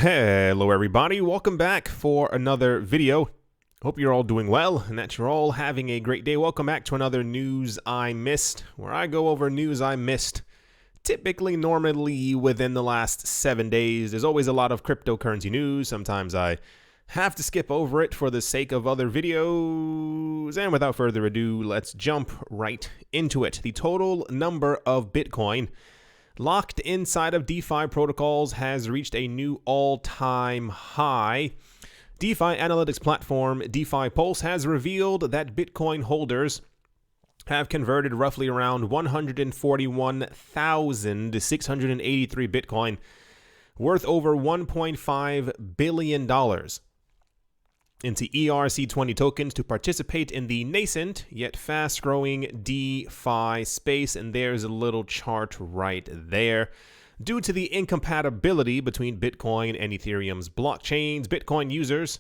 Hello everybody, welcome back for another video. Hope you're all doing well and that you're all having a great day. Welcome back to another News I Missed, where I go over news I missed, normally within the last 7 days. There's always a lot of cryptocurrency news. Sometimes I have to skip over it for the sake of other videos. And without further ado, let's jump right into it. The total number of Bitcoin locked inside of DeFi protocols has reached a new all-time high. DeFi analytics platform DeFi Pulse has revealed that Bitcoin holders have converted roughly around 141,683 Bitcoin, worth over $1.5 billion, into ERC20 tokens to participate in the nascent yet fast-growing DeFi space. And there's a little chart right there. Due to the incompatibility between Bitcoin and Ethereum's blockchains, Bitcoin users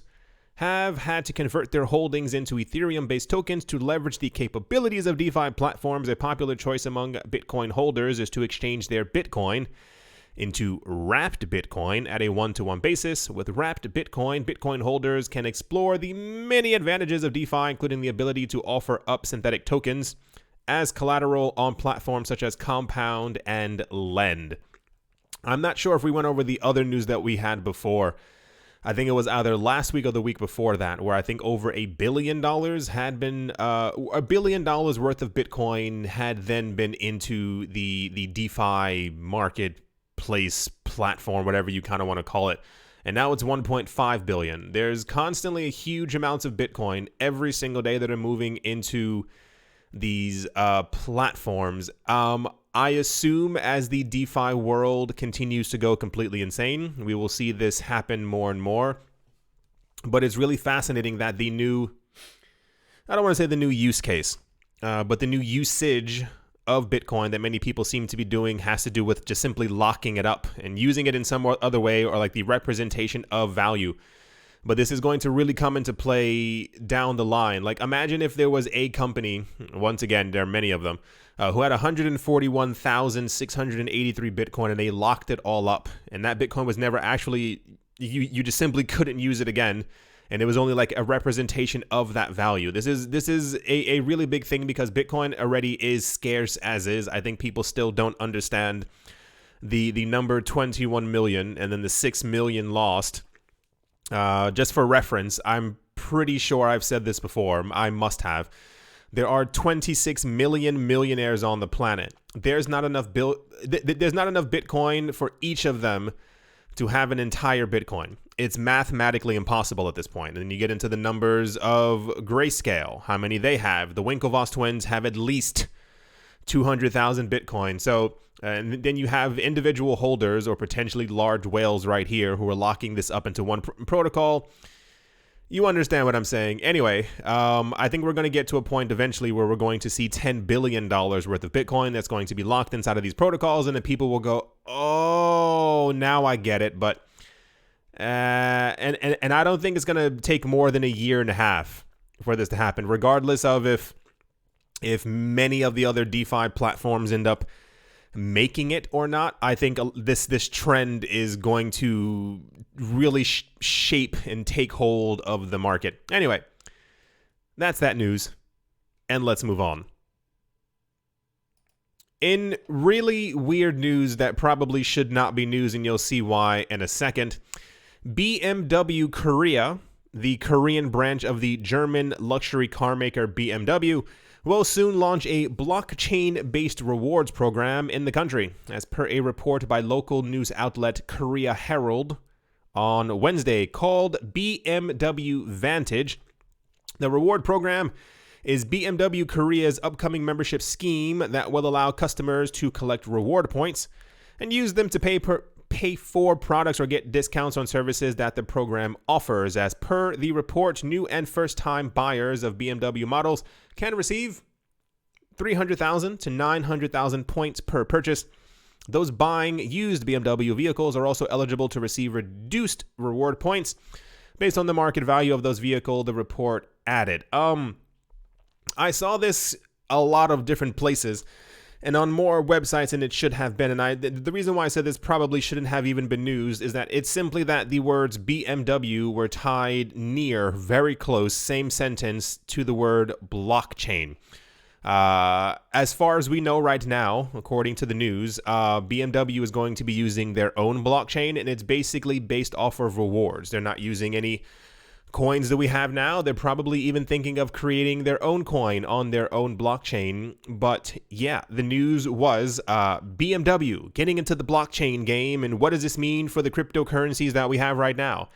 have had to convert their holdings into Ethereum-based tokens to leverage the capabilities of DeFi platforms. A popular choice among Bitcoin holders is to exchange their Bitcoin into wrapped Bitcoin at a one-to-one basis. With wrapped Bitcoin, Bitcoin holders can explore the many advantages of DeFi, including the ability to offer up synthetic tokens as collateral on platforms such as Compound and Lend. I'm not sure if we went over the other news that we had before. I think it was either last week or the week before that, where I think over $1 billion had been, $1 billion worth of Bitcoin had then been into the DeFi marketplace platform, whatever you kind of want to call it. And now it's 1.5 billion. There's constantly a huge amounts of Bitcoin every single day that are moving into these platforms. I assume as the DeFi world continues to go completely insane, we will see this happen more and more. But it's really fascinating that the new, I don't want to say the new use case, but the new usage of Bitcoin that many people seem to be doing has to do with just simply locking it up and using it in some other way, or like the representation of value. But this is going to really come into play down the line. Like, imagine if there was a company, once again, there are many of them, who had 141,683 Bitcoin and they locked it all up. And that Bitcoin was never actually, you just simply couldn't use it again. And it was only like a representation of that value. This is a really big thing because Bitcoin already is scarce as is. I think people still don't understand the number 21 million and then the 6 million lost. Just for reference, I'm pretty sure I've said this before. I must have. There are 26 million millionaires on the planet. There's not enough Bitcoin for each of them to have an entire Bitcoin. It's mathematically impossible at this point. And then you get into the numbers of Grayscale, how many they have. The Winklevoss twins have at least 200,000 Bitcoin. So, and then you have individual holders or potentially large whales right here who are locking this up into one protocol. You understand what I'm saying. Anyway, I think we're going to get to a point eventually where we're going to see $10 billion worth of Bitcoin that's going to be locked inside of these protocols, and then people will go, oh, now I get it. But and I don't think it's going to take more than a year and a half for this to happen, regardless of if many of the other DeFi platforms end up making it or not. I think this trend is going to really shape and take hold of the market. Anyway, that's that news, and let's move on. In really weird news that probably should not be news, and you'll see why in a second, BMW Korea, the Korean branch of the German luxury car maker BMW, will soon launch a blockchain-based rewards program in the country, as per a report by local news outlet Korea Herald on Wednesday, called BMW Vantage. The reward program is BMW Korea's upcoming membership scheme that will allow customers to collect reward points and use them to pay for products or get discounts on services that the program offers. As per the report, new and first-time buyers of BMW models can receive 300,000 to 900,000 points per purchase. Those buying used BMW vehicles are also eligible to receive reduced reward points based on the market value of those vehicles, the report added. I saw this a lot of different places, and on more websites than it should have been. And the reason why I said this probably shouldn't have even been news is that it's simply that the words BMW were tied near, very close, same sentence to the word blockchain. As far as we know right now, according to the news, BMW is going to be using their own blockchain, and it's basically based off of rewards. They're not using any coins that we have now. They're probably even thinking of creating their own coin on their own blockchain. But yeah, the news was BMW getting into the blockchain game. And what does this mean for the cryptocurrencies that we have right now?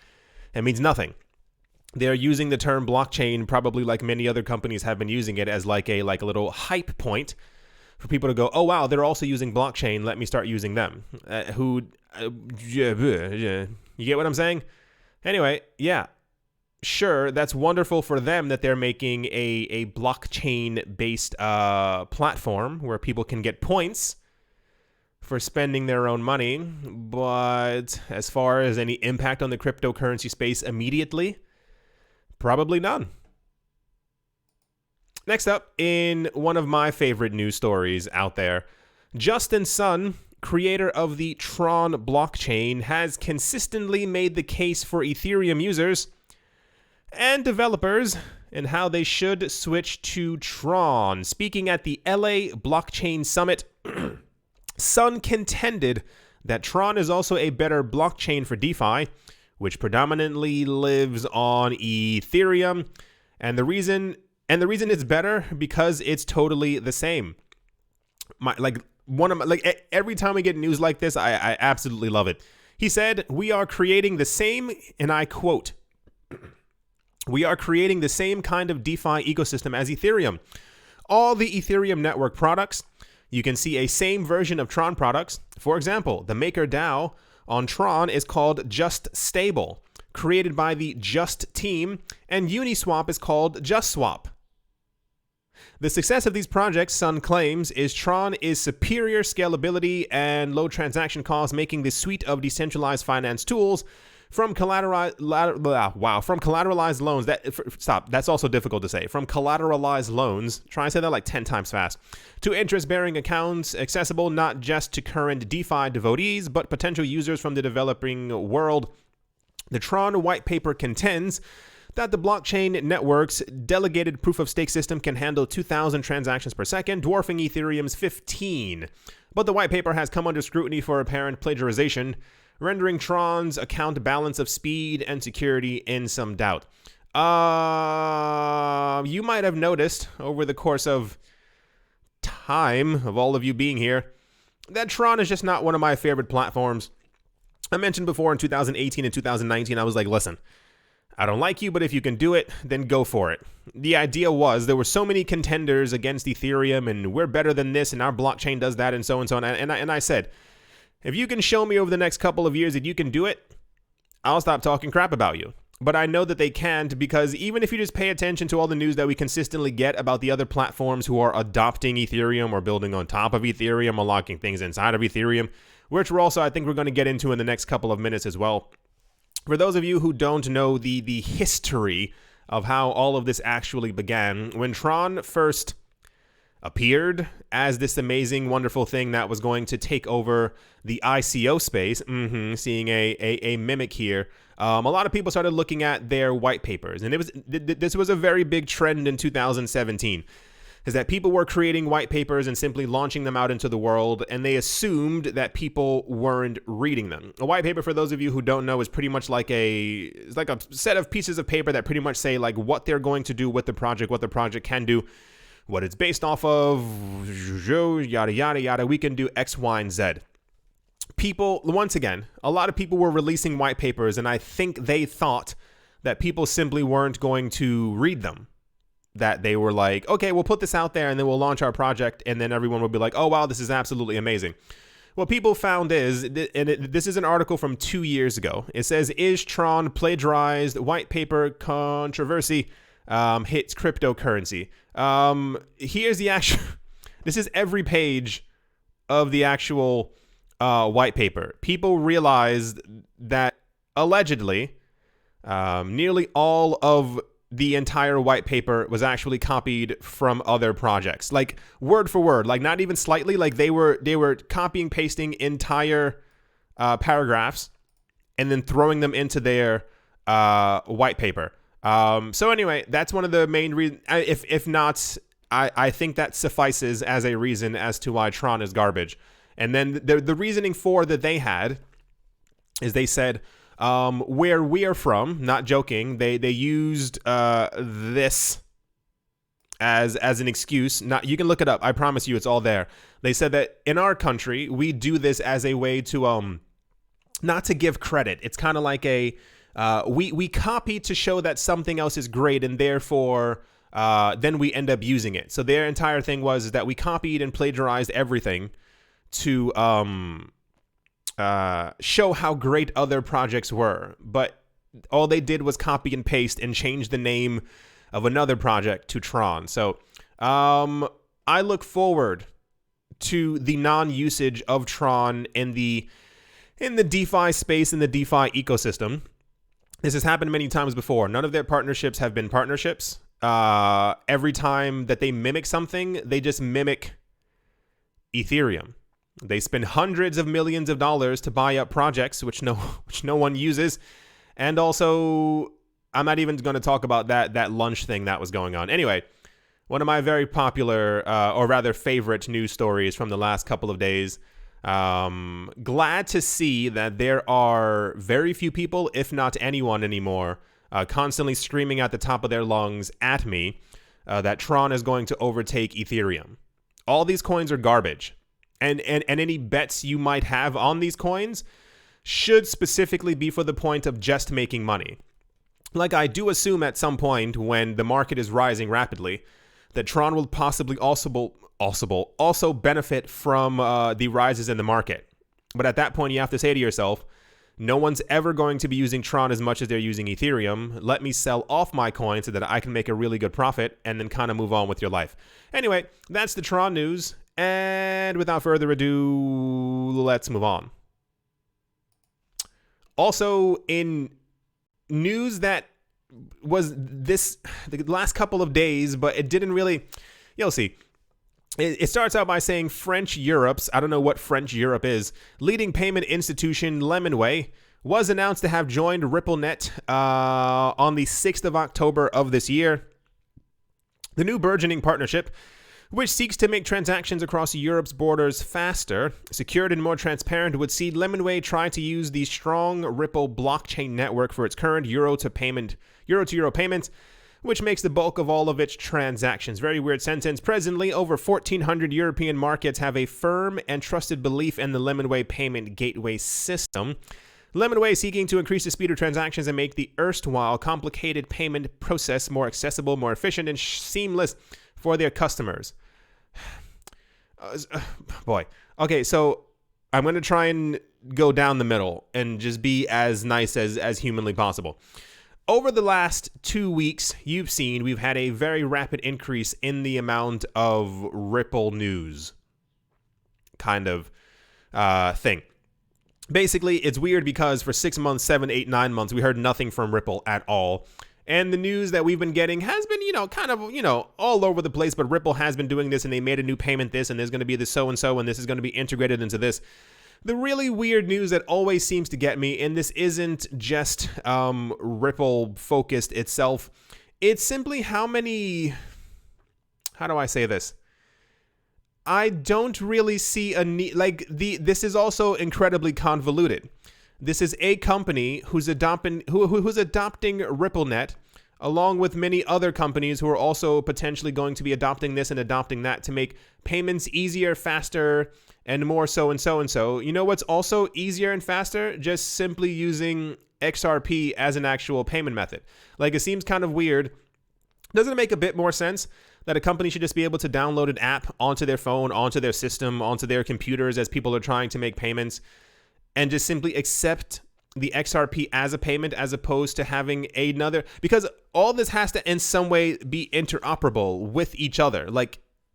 It means nothing. They're using the term blockchain probably like many other companies have been using it as like a little hype point for people to go, oh wow, they're also using blockchain, let me start using them. You get what I'm saying? Anyway, yeah. Sure, that's wonderful for them that they're making a blockchain-based platform where people can get points for spending their own money. But as far as any impact on the cryptocurrency space immediately, probably none. Next up, in one of my favorite news stories out there, Justin Sun, creator of the Tron blockchain, has consistently made the case for Ethereum users and developers and how they should switch to Tron. Speaking at the LA Blockchain Summit, Sun contended that Tron is also a better blockchain for DeFi, which predominantly lives on Ethereum, and the reason it's better because it's totally the same. Every time we get news like this, I absolutely love it. He said, "We are creating the same," and I quote, "We are creating the same kind of DeFi ecosystem as Ethereum. All the Ethereum network products, you can see a same version of Tron products. For example, the MakerDAO on Tron is called Just Stable, created by the Just team, and Uniswap is called JustSwap. The success of these projects, Sun claims, is Tron is superior scalability and low transaction costs, making the suite of decentralized finance tools from collateralized loans. That's also difficult to say. From collateralized loans, try and say that like 10 times fast, to interest-bearing accounts, accessible not just to current DeFi devotees, but potential users from the developing world. The Tron white paper contends that the blockchain network's delegated proof-of-stake system can handle 2,000 transactions per second, dwarfing Ethereum's 15. But the white paper has come under scrutiny for apparent plagiarization, rendering Tron's account balance of speed and security in some doubt. You might have noticed over the course of time, of all of you being here, that Tron is just not one of my favorite platforms. I mentioned before in 2018 and 2019, I was like, listen, I don't like you, but if you can do it, then go for it. The idea was there were so many contenders against Ethereum, and we're better than this, and our blockchain does that, and so and so on. And I said, if you can show me over the next couple of years that you can do it, I'll stop talking crap about you. But I know that they can't, because even if you just pay attention to all the news that we consistently get about the other platforms who are adopting Ethereum or building on top of Ethereum or locking things inside of Ethereum, which we're also, I think we're going to get into in the next couple of minutes as well. For those of you who don't know the history of how all of this actually began, when Tron first appeared as this amazing, wonderful thing that was going to take over the ICO space, seeing a mimic here, a lot of people started looking at their white papers. And this was a very big trend in 2017, is that people were creating white papers and simply launching them out into the world, and they assumed that people weren't reading them. A white paper, for those of you who don't know, is pretty much like a set of pieces of paper that pretty much say like what they're going to do with the project, what the project can do, what it's based off of, yada, yada, yada. We can do X, Y, and Z. People, once again, a lot of people were releasing white papers, and I think they thought that people simply weren't going to read them. That they were like, okay, we'll put this out there and then we'll launch our project, and then everyone will be like, oh, wow, this is absolutely amazing. What people found is, this is an article from 2 years ago. It says, is Tron plagiarized? White paper controversy hits cryptocurrency. Here's the actual, this is every page of the actual white paper. People realized that allegedly nearly all of the entire white paper was actually copied from other projects, like word for word, like not even slightly. Like they were copying, pasting entire paragraphs and then throwing them into their white paper. So anyway, that's one of the main reasons. If not, I think that suffices as a reason as to why Tron is garbage. And then the reasoning for that they had is they said, where we are from, not joking, they used this as an excuse. Not, you can look it up. I promise you, it's all there. They said that in our country, we do this as a way to not to give credit. It's kind of like a we copy to show that something else is great, and therefore then we end up using it. So their entire thing was that we copied and plagiarized everything to show how great other projects were. But all they did was copy and paste and change the name of another project to Tron. So I look forward to the non-usage of Tron in the DeFi space, in the DeFi ecosystem. This has happened many times before. None of their partnerships have been partnerships. Every time that they mimic something, they just mimic Ethereum. They spend hundreds of millions of dollars to buy up projects which no one uses. And also, I'm not even going to talk about that lunch thing that was going on. Anyway, one of my very popular, or rather favorite news stories from the last couple of days. Glad to see that there are very few people, if not anyone anymore, constantly screaming at the top of their lungs at me that Tron is going to overtake Ethereum. All these coins are garbage. And any bets you might have on these coins should specifically be for the point of just making money. Like, I do assume at some point when the market is rising rapidly that Tron will possibly also benefit from the rises in the market. But at that point, you have to say to yourself, no one's ever going to be using Tron as much as they're using Ethereum. Let me sell off my coin so that I can make a really good profit and then kind of move on with your life. Anyway, that's the Tron news. And without further ado, let's move on. Also, in news that was the last couple of days, but it didn't really, you'll see. It starts out by saying French Europe's, I don't know what French Europe is, leading payment institution Lemonway was announced to have joined RippleNet on the 6th of October of this year. The new burgeoning partnership, which seeks to make transactions across Europe's borders faster, secured, and more transparent, would see Lemonway try to use the strong Ripple blockchain network for its current euro-to-euro payments, which makes the bulk of all of its transactions. Very weird sentence. Presently, over 1,400 European markets have a firm and trusted belief in the Lemonway payment gateway system. Lemonway is seeking to increase the speed of transactions and make the erstwhile complicated payment process more accessible, more efficient, and seamless for their customers. Boy. Okay, so I'm going to try and go down the middle and just be as nice as humanly possible. Over the last 2 weeks, you've seen we've had a very rapid increase in the amount of Ripple news kind of thing. Basically, it's weird because for 6 months, 7, 8, 9 months, we heard nothing from Ripple at all. And the news that we've been getting has been, kind of, all over the place. But Ripple has been doing this, and they made a new payment this, and there's going to be this so-and-so, and this is going to be integrated into this. The really weird news that always seems to get me, and this isn't just Ripple-focused itself, it's simply how many... How do I say this? I don't really see a need... this is also incredibly convoluted. This is a company who's adopting RippleNet, along with many other companies who are also potentially going to be adopting this and adopting that to make payments easier, faster, and more so and so and so. You know what's also easier and faster? Just simply using XRP as an actual payment method. It seems kind of weird. Doesn't it make a bit more sense that a company should just be able to download an app onto their phone, onto their system, onto their computers as people are trying to make payments, and just simply accept the XRP as a payment as opposed to having another, because all this has to in some way be interoperable with each other.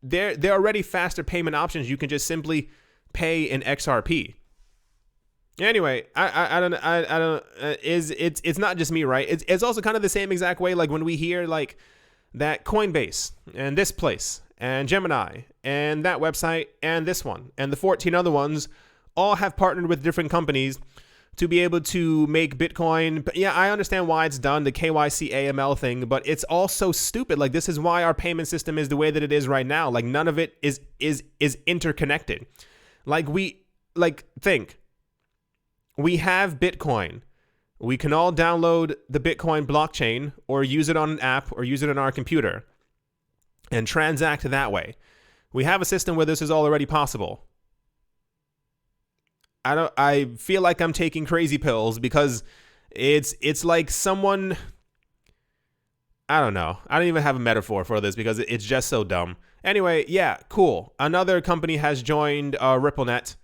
There are already faster payment options. You can just simply pay in XRP. Anyway, I don't it's not just me, right? It's also kind of the same exact way like when we hear like that Coinbase and this place and Gemini and that website and this one and the 14 other ones all have partnered with different companies to be able to make Bitcoin. But yeah, I understand why it's done, the KYC AML thing, but it's all so stupid. Like, this is why our payment system is the way that it is right now. Like, none of it is interconnected. Think. We have Bitcoin. We can all download the Bitcoin blockchain or use it on an app or use it on our computer and transact that way. We have a system where this is already possible. I feel like I'm taking crazy pills because it's like someone, I don't know. I don't even have a metaphor for this because it's just so dumb. Anyway, yeah, cool. Another company has joined RippleNet.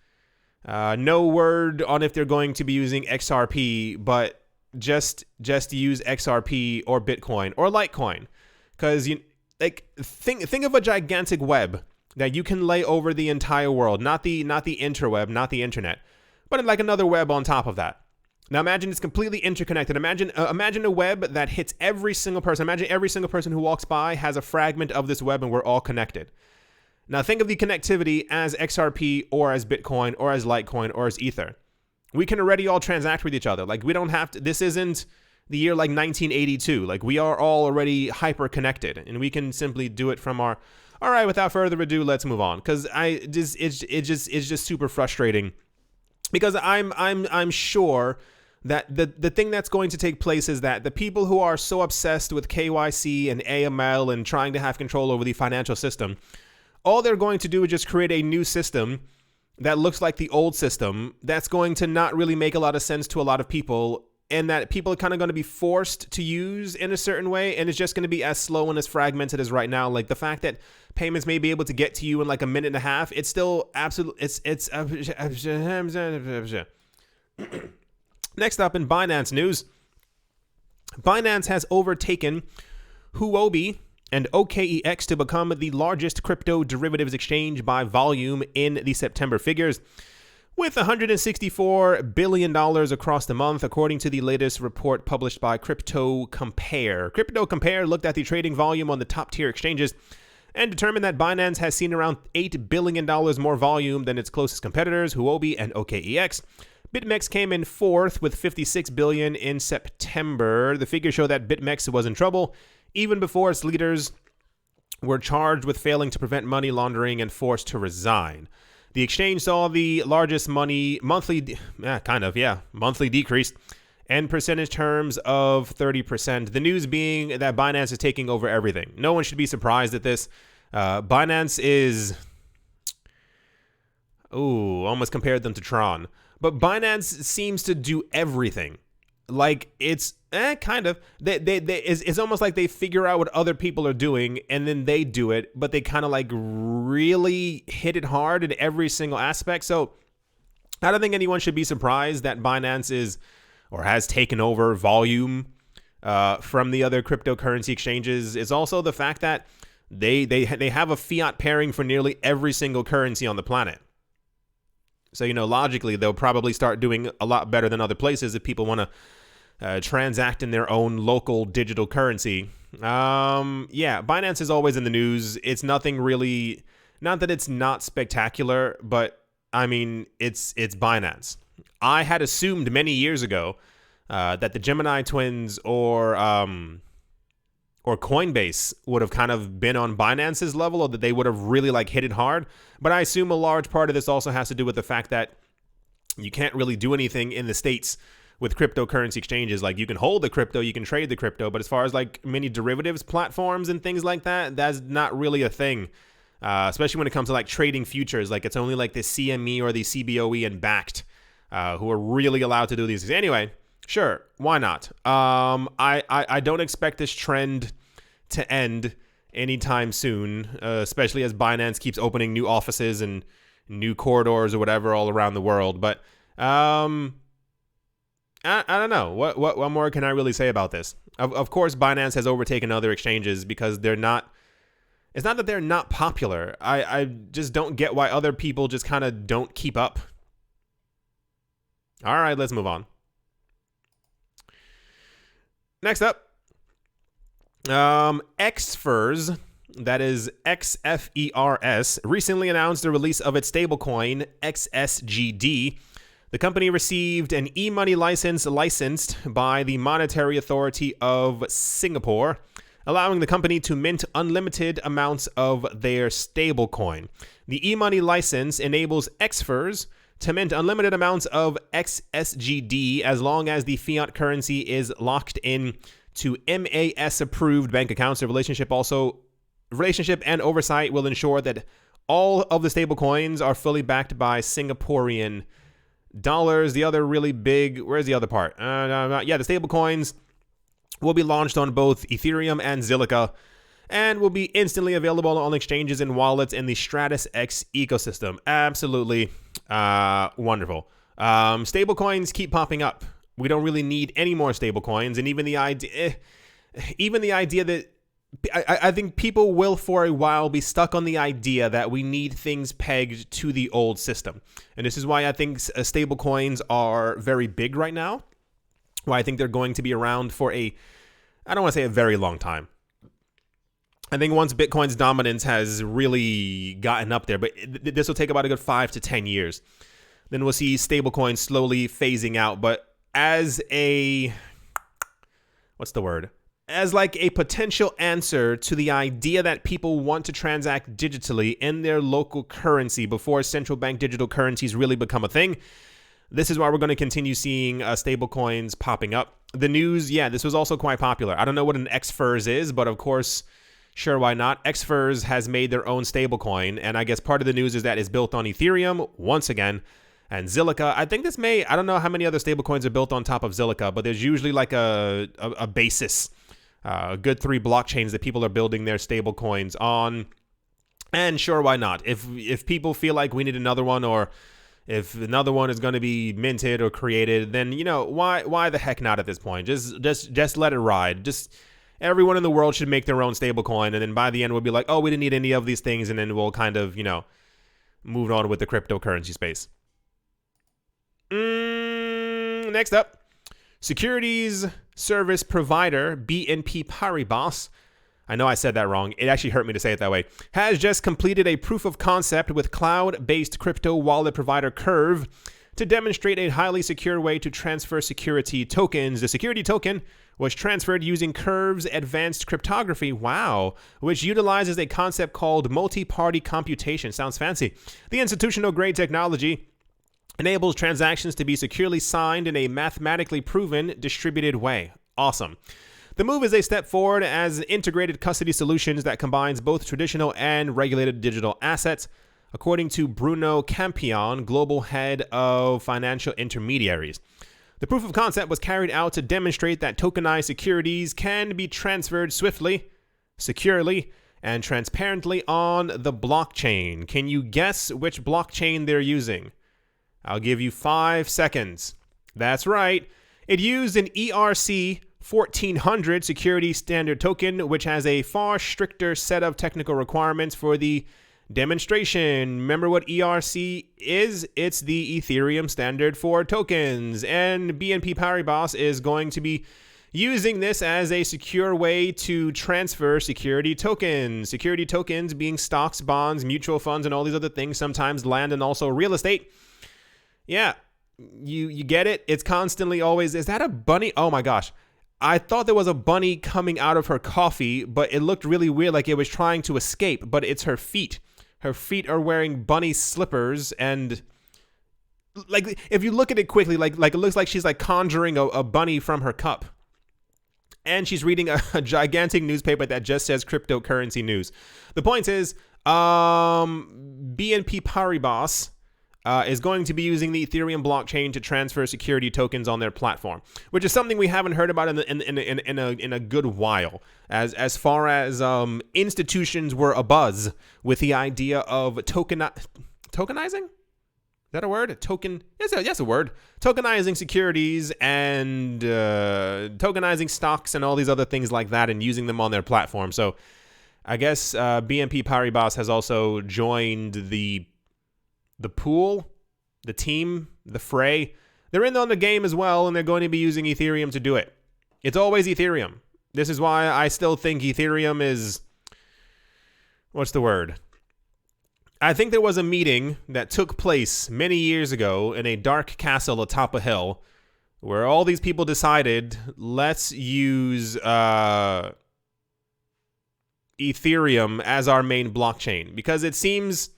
No word on if they're going to be using XRP, but just use XRP or Bitcoin or Litecoin, because think of a gigantic web that you can lay over the entire world, not the interweb, not the internet, but like another web on top of that. Now imagine it's completely interconnected. Imagine a web that hits every single person. Imagine every single person who walks by has a fragment of this web, and we're all connected. Now think of the connectivity as XRP or as Bitcoin or as Litecoin or as Ether. We can already all transact with each other. Like, we don't have to, this isn't the year like 1982. Like, we are all already hyper connected and we can simply do it from our, all right, without further ado, let's move on. Cause it's just super frustrating because I'm sure that the thing that's going to take place is that the people who are so obsessed with KYC and AML and trying to have control over the financial system, all they're going to do is just create a new system that looks like the old system that's going to not really make a lot of sense to a lot of people, and that people are kind of going to be forced to use in a certain way, and it's just going to be as slow and as fragmented as right now. Like, the fact that payments may be able to get to you in like a minute and a half, it's still absolutely, it's Next up in Binance news, Binance has overtaken Huobi and OKEX to become the largest crypto derivatives exchange by volume in the September figures, with $164 billion across the month, according to the latest report published by Crypto Compare. Crypto Compare looked at the trading volume on the top-tier exchanges and determined that Binance has seen around $8 billion more volume than its closest competitors, Huobi and OKEX. BitMEX came in fourth with $56 billion in September. The figures show that BitMEX was in trouble even before its leaders were charged with failing to prevent money laundering and forced to resign. The exchange saw the largest monthly decrease in percentage terms of 30%. The news being that Binance is taking over everything. No one should be surprised at this. Binance is... almost compared them to Tron. But Binance seems to do everything. Like, it's kind of. It's almost like they figure out what other people are doing and then they do it, but they kind of like really hit it hard in every single aspect. So I don't think anyone should be surprised that Binance is or has taken over volume from the other cryptocurrency exchanges. It's also the fact that they have a fiat pairing for nearly every single currency on the planet. So, logically, they'll probably start doing a lot better than other places if people want to transact in their own local digital currency. Binance is always in the news. It's nothing really, not that it's not spectacular, but I mean, it's Binance. I had assumed many years ago that the Gemini twins or Coinbase would have kind of been on Binance's level, or that they would have really like hit it hard. But I assume a large part of this also has to do with the fact that you can't really do anything in the States with cryptocurrency exchanges. Like, you can hold the crypto, you can trade the crypto, but as far as like many derivatives platforms and things like that, that's not really a thing. Especially when it comes to like trading futures. Like, it's only like the CME or the CBOE and backed who are really allowed to do these things. Anyway, sure, why not? I don't expect this trend to end anytime soon, especially as Binance keeps opening new offices and new corridors or whatever all around the world. But I don't know. What more can I really say about this? Of course, Binance has overtaken other exchanges because they're not. It's not that they're not popular. I just don't get why other people just kind of don't keep up. All right, let's move on. Next up, Xfers, that is XFERS, recently announced the release of its stablecoin, XSGD. The company received an e-money license licensed by the Monetary Authority of Singapore, allowing the company to mint unlimited amounts of their stablecoin. The e-money license enables Xfers to mint unlimited amounts of XSGD as long as the fiat currency is locked in to MAS-approved bank accounts. The relationship and oversight will ensure that all of the stablecoins are fully backed by Singaporean dollars. The other really big, where's the other part? The stablecoins will be launched on both Ethereum and Zilliqa and will be instantly available on exchanges and wallets in the Stratus X ecosystem. Absolutely wonderful. Stablecoins keep popping up. We don't really need any more stablecoins, and even the idea that I think people will for a while be stuck on the idea that we need things pegged to the old system. And this is why I think stablecoins are very big right now. Why I think they're going to be around for I don't want to say a very long time. I think once Bitcoin's dominance has really gotten up there, but this will take about a good 5 to 10 years. Then we'll see stablecoins slowly phasing out. But as as like a potential answer to the idea that people want to transact digitally in their local currency before central bank digital currencies really become a thing, this is why we're going to continue seeing stablecoins popping up. The news, this was also quite popular. I don't know what an Xfers is, but of course, sure, why not? Xfers has made their own stablecoin, and I guess part of the news is that it's built on Ethereum, once again, and Zilliqa. I think I don't know how many other stablecoins are built on top of Zilliqa, but there's usually like a basis, a good 3 blockchains that people are building their stablecoins on. And sure, why not? If people feel like we need another one, or if another one is going to be minted or created, then why the heck not at this point? Just let it ride. Just everyone in the world should make their own stablecoin, and then by the end we'll be like, oh, we didn't need any of these things, and then we'll kind of move on with the cryptocurrency space. Next up, securities service provider BNP Paribas, I know I said that wrong, it actually hurt me to say it that way, has just completed a proof of concept with cloud-based crypto wallet provider Curve to demonstrate a highly secure way to transfer security tokens. The security token was transferred using Curve's advanced cryptography, which utilizes a concept called multi-party computation. Sounds fancy. The institutional-grade technology enables transactions to be securely signed in a mathematically proven, distributed way. Awesome. The move is a step forward as integrated custody solutions that combines both traditional and regulated digital assets, according to Bruno Campion, global head of financial intermediaries. The proof of concept was carried out to demonstrate that tokenized securities can be transferred swiftly, securely, and transparently on the blockchain. Can you guess which blockchain they're using? I'll give you 5 seconds. That's right. It used an ERC 1400 security standard token, which has a far stricter set of technical requirements for the demonstration. Remember what ERC is? It's the Ethereum standard for tokens. And BNP Paribas is going to be using this as a secure way to transfer security tokens. Security tokens being stocks, bonds, mutual funds, and all these other things, sometimes land and also real estate. Yeah, you get it? It's constantly always, is that a bunny? Oh my gosh. I thought there was a bunny coming out of her coffee, but it looked really weird, like it was trying to escape, but it's her feet. Her feet are wearing bunny slippers, and like if you look at it quickly, like it looks like she's like conjuring a bunny from her cup. And she's reading a gigantic newspaper that just says cryptocurrency news. The point is, BNP Paribas is going to be using the Ethereum blockchain to transfer security tokens on their platform, which is something we haven't heard about in a good while. As far as institutions were abuzz with the idea of tokenizing. Is that a word? Yes, a word. Tokenizing securities and tokenizing stocks and all these other things like that, and using them on their platform. So I guess BNP Paribas has also joined the pool, the team, the fray They're in on the game as well, and they're going to be using Ethereum to do it. It's always Ethereum. This is why I still think Ethereum is... What's the word? I think there was a meeting that took place many years ago in a dark castle atop a hill where all these people decided, let's use Ethereum as our main blockchain. Because it seems...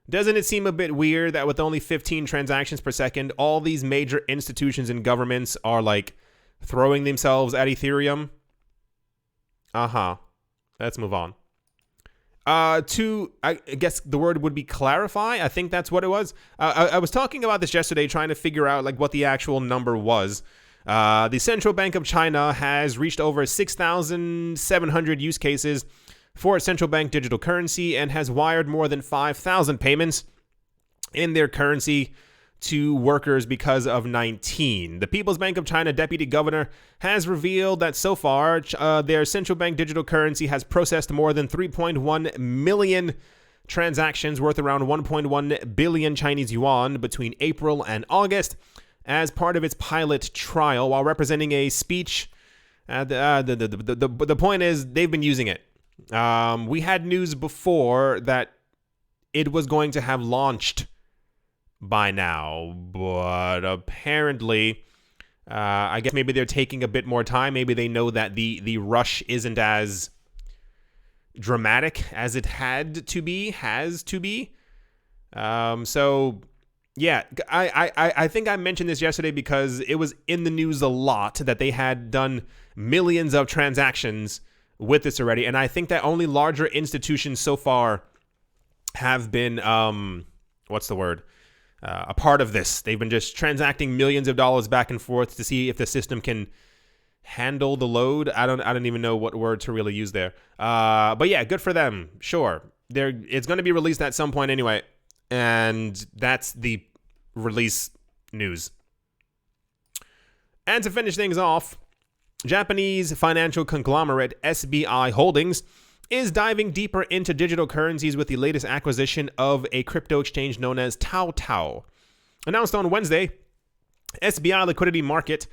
Doesn't it seem a bit weird that with only 15 transactions per second, all these major institutions and governments are like throwing themselves at Ethereum? Let's move on. I guess the word would be clarify. I think that's what it was. I was talking about this yesterday, trying to figure out like what the actual number was. The Central Bank of China has reached over 6,700 use cases for its central bank digital currency and has wired more than 5,000 payments in their currency to workers because of 19. The People's Bank of China deputy governor has revealed that so far their central bank digital currency has processed more than 3.1 million transactions worth around 1.1 billion Chinese yuan between April and August as part of its pilot trial. While representing a speech, the point is they've been using it. We had news before that it was going to have launched by now, but apparently, I guess maybe they're taking a bit more time. Maybe they know that the rush isn't as dramatic as it has to be. So yeah, I think I mentioned this yesterday because it was in the news a lot that they had done millions of transactions with this already, and I think that only larger institutions so far have been a part of this. They've been just transacting millions of dollars back and forth to see if the system can handle the load. I don't even know what word to really use there. But yeah, good for them. Sure, it's going to be released at some point anyway, and that's the release news. And to finish things off, Japanese financial conglomerate SBI Holdings is diving deeper into digital currencies with the latest acquisition of a crypto exchange known as Taotao. Announced on Wednesday, SBI Liquidity Market,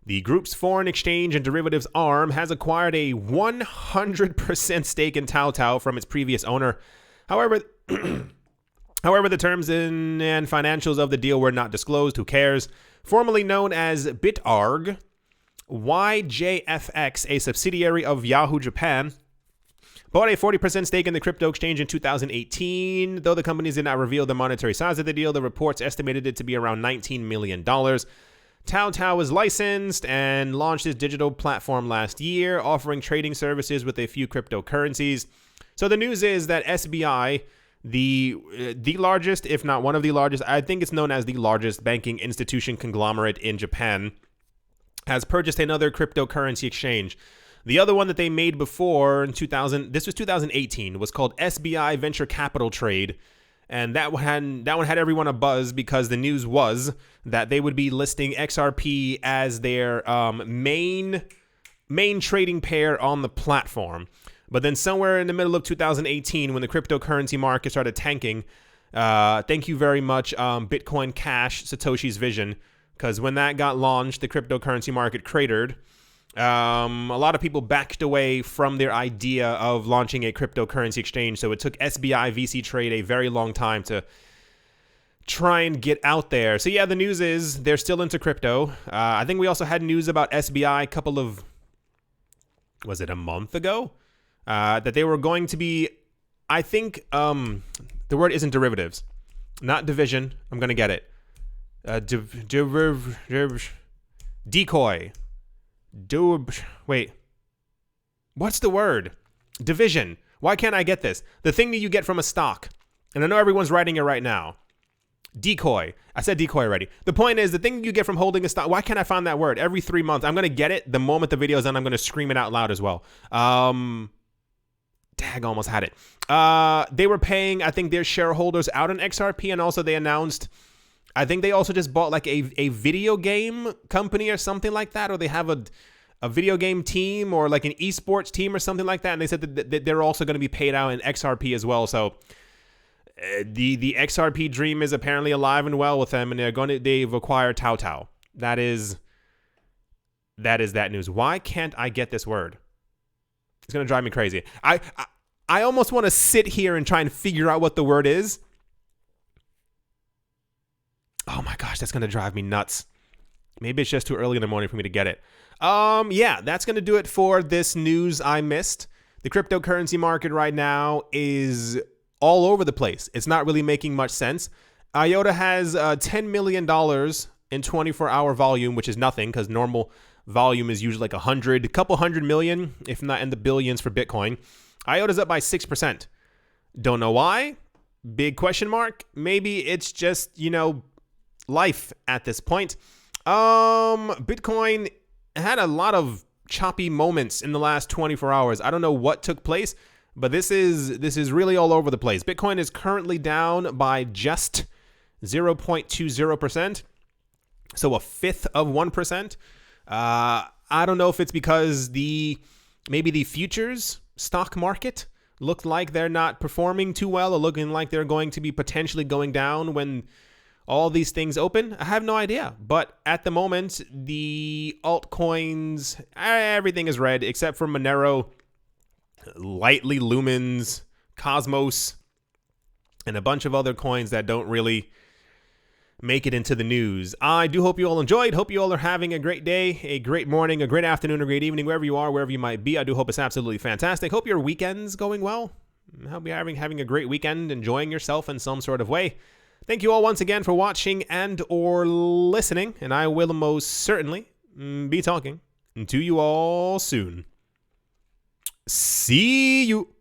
the group's foreign exchange and derivatives arm, has acquired a 100% stake in Taotao from its previous owner. However, the terms and financials of the deal were not disclosed. Who cares? Formerly known as BitArg, YJFX, a subsidiary of Yahoo Japan, bought a 40% stake in the crypto exchange in 2018. Though the companies did not reveal the monetary size of the deal, the reports estimated it to be around $19 million. Taotao was licensed and launched its digital platform last year, offering trading services with a few cryptocurrencies. So the news is that SBI, the largest, if not one of the largest, I think it's known as the largest banking institution conglomerate in Japan, has purchased another cryptocurrency exchange. The other one that they made before in 2018, was called SBI Venture Capital Trade, and that one had everyone abuzz because the news was that they would be listing XRP as their main trading pair on the platform. But then somewhere in the middle of 2018, when the cryptocurrency market started tanking, thank you very much, Bitcoin Cash, Satoshi's Vision. Because when that got launched, the cryptocurrency market cratered. A lot of people backed away from their idea of launching a cryptocurrency exchange. So it took SBI VC Trade a very long time to try and get out there. So yeah, the news is they're still into crypto. I think we also had news about SBI was it a month ago? That they were going to be, I think, the word isn't derivatives. Not division. I'm going to get it. Decoy. Wait. What's the word? Division. Why can't I get this? The thing that you get from a stock. And I know everyone's writing it right now. Decoy. I said decoy already. The point is, the thing you get from holding a stock. Why can't I find that word? Every 3 months. I'm going to get it. The moment the video is done, I'm going to scream it out loud as well. Dag, almost had it. They were paying, I think, their shareholders out in XRP. And also they announced, I think they also just bought like a video game company or something like that, or they have a video game team or like an esports team or something like that, and they said that they're also going to be paid out in XRP as well. So The XRP dream is apparently alive and well with them, and they've acquired Tao Tao. That is that news. Why can't I get this word? It's gonna drive me crazy. I almost want to sit here and try and figure out what the word is. Oh my gosh, that's gonna drive me nuts. Maybe it's just too early in the morning for me to get it. Yeah, that's gonna do it for this news I missed. The cryptocurrency market right now is all over the place. It's not really making much sense. IOTA has $10 million in 24-hour volume, which is nothing because normal volume is usually like a couple hundred million, if not in the billions for Bitcoin. IOTA's up by 6%. Don't know why. Big question mark. Maybe it's just, life at this point. Bitcoin had a lot of choppy moments in the last 24 hours. I don't know what took place, but this is really all over the place. Bitcoin is currently down by just 0.20%, so a fifth of 1%. I don't know if it's because maybe the futures stock market looked like they're not performing too well or looking like they're going to be potentially going down when all these things open. I have no idea. But at the moment, the altcoins, everything is red except for Monero, Lightly Lumens, Cosmos, and a bunch of other coins that don't really make it into the news. I do hope you all enjoyed. Hope you all are having a great day, a great morning, a great afternoon, a great evening, wherever you are, wherever you might be. I do hope it's absolutely fantastic. Hope your weekend's going well. I hope you're having a great weekend, enjoying yourself in some sort of way. Thank you all once again for watching and or listening, and I will most certainly be talking to you all soon. See you.